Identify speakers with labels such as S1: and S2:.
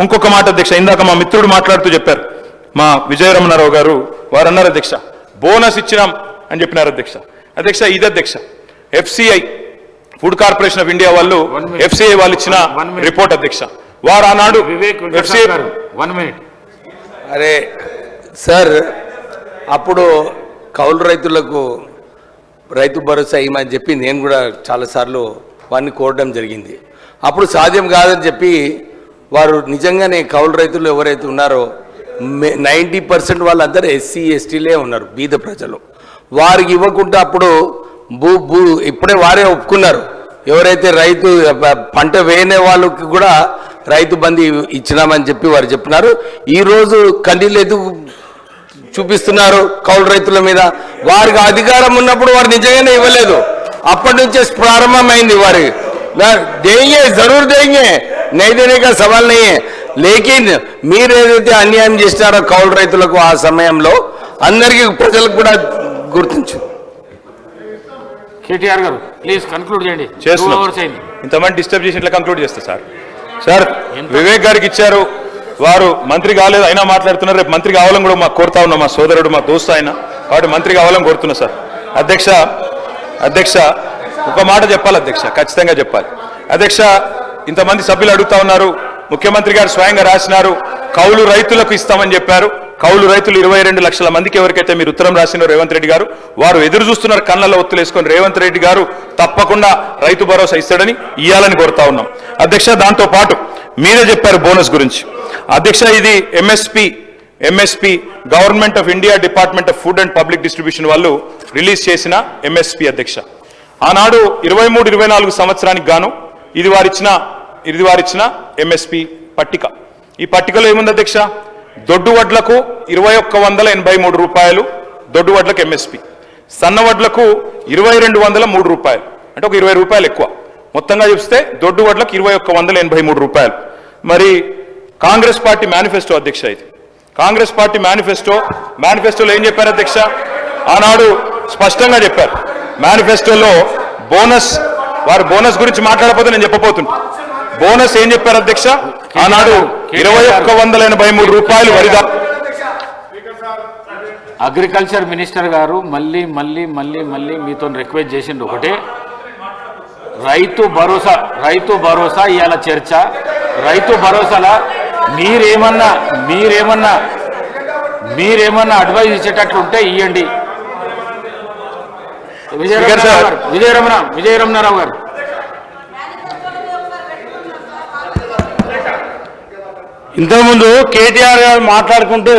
S1: ఇంకొక మాట అధ్యక్ష, ఇందాక మా మిత్రుడు మాట్లాడుతూ చెప్పారు, మా విజయరమణారావు గారు, వారు అన్నారు అధ్యక్ష బోనస్ ఇచ్చినాం అని చెప్పినారు అధ్యక్ష. అధ్యక్ష ఇది అధ్యక్ష FCI food corporation of India వాళ్ళు FCI వాళ్ళు ఇచ్చిన రిపోర్ట్ అధ్యక్ష. వారు ఆనాడు FCI
S2: అరే సార్ అప్పుడు కౌలు రైతులకు రైతు భరోసా ఇవ్వమని చెప్పి నేను కూడా చాలాసార్లు వారిని కోరడం జరిగింది. అప్పుడు సాధ్యం కాదని చెప్పి వారు నిజంగానే కౌలు రైతులు ఎవరైతే ఉన్నారో 90% వాళ్ళందరూ SC STలే ఉన్నారు, బీద ప్రజలు. వారికి ఇవ్వకుండా అప్పుడు ఇప్పుడే వారే ఒప్పుకున్నారు, ఎవరైతే రైతు పంట వేయనే వాళ్ళకి కూడా రైతు బంధు ఇచ్చినామని చెప్పి వారు చెప్పినారు. ఈరోజు కన్నీళ్ళు ఎందుకు చూపిస్తున్నారు కౌలు రైతుల మీద? వారికి అధికారం ఉన్నప్పుడు వారు నిజంగానే ఇవ్వలేదు, అప్పటి నుంచే ప్రారంభమైంది వారి देंगे जरूर देंगे नहीं देने का सवाल नहीं है, लेकिन మీరు ఏదైతే అన్యాయం చేస్తారో కౌలు రైతులకు ఆ సమయంలో అందరికీ ప్రజలకు కూడా గుర్తించు.
S3: కేటీఆర్ గారు ప్లీజ్ కంక్లూడ్ చేయండి.
S1: ఇంతమంది డిస్టర్బ్ చేసి ఇట్లా కంక్లూడ్ చేస్తా సార్ వివేక్ గారికి ఇచ్చారు, వారు మంత్రి కాలేదు అయినా మాట్లాడుతున్నారు. రేపు మంత్రి కావాలని కూడా మాకు కోరుతా ఉన్నాం, మా సోదరుడు మా దోస్తు ఆయన, కాబట్టి మంత్రి కావాలని కోరుతున్నా సార్. అధ్యక్ష ఒక మాట చెప్పాలి అధ్యక్ష, ఖచ్చితంగా చెప్పాలి అధ్యక్ష. ఇంతమంది సభ్యులు అడుగుతా ఉన్నారు, ముఖ్యమంత్రి గారు స్వయంగా రాసినారు కౌలు రైతులకు ఇస్తామని చెప్పారు. కౌలు రైతులు 22 లక్షల మందికి ఎవరికైతే మీరు ఉత్తరం రాసినారు రేవంత్ రెడ్డి గారు, వారు ఎదురు చూస్తున్నారు కళ్ళల్లో ఒత్తులేసుకొని. రేవంత్ రెడ్డి గారు తప్పకుండా రైతు భరోసా ఇస్తాడని ఇయ్యాలని కోరుతా ఉన్నాం అధ్యక్ష. దాంతో పాటు మీరే చెప్పారు బోనస్ గురించి అధ్యక్ష. ఇది MSP government of India department of food and public distribution వాళ్ళు రిలీజ్ చేసిన MSP అధ్యక్ష. ఆనాడు 23-24 సంవత్సరానికి గాను ఇది వారిచ్చిన MSP పట్టిక. ఈ పట్టికలో ఏముంది అధ్యక్ష? దొడ్డు వడ్లకు 2183 రూపాయలు దొడ్డు వడ్లకు MSP, సన్న వడ్లకు 2203 రూపాయలు, అంటే ఒక 20 రూపాయలు ఎక్కువ. మొత్తంగా చూస్తే దొడ్డు వడ్లకు 2183 రూపాయలు. మరి కాంగ్రెస్ పార్టీ మేనిఫెస్టో అధ్యక్ష, ఇది కాంగ్రెస్ పార్టీ మేనిఫెస్టోలో ఏం చెప్పారు అధ్యక్ష? ఆనాడు స్పష్టంగా చెప్పారు మేనిఫెస్టోలో వారు బోనస్ గురించి మాట్లాడకపోతే నేను చెప్పబోతున్నా. బోనస్ ఏం చెప్పారు అధ్యక్ష? ఆనాడు 2183 రూపాయలు వరిదా.
S3: అగ్రికల్చర్ మినిస్టర్ గారు మళ్ళీ మీతో రిక్వెస్ట్ చేసిండు ఒకటే, రైతు భరోసా ఇవాళ చర్చ. రైతు భరోసాలా మీరేమన్నా అడ్వైజ్ ఇచ్చేటట్లు ఉంటే ఇవ్వండి. విజయరమణారావు గారు
S4: ఇంతకుముందు కేటీఆర్ గారు మాట్లాడుకుంటూ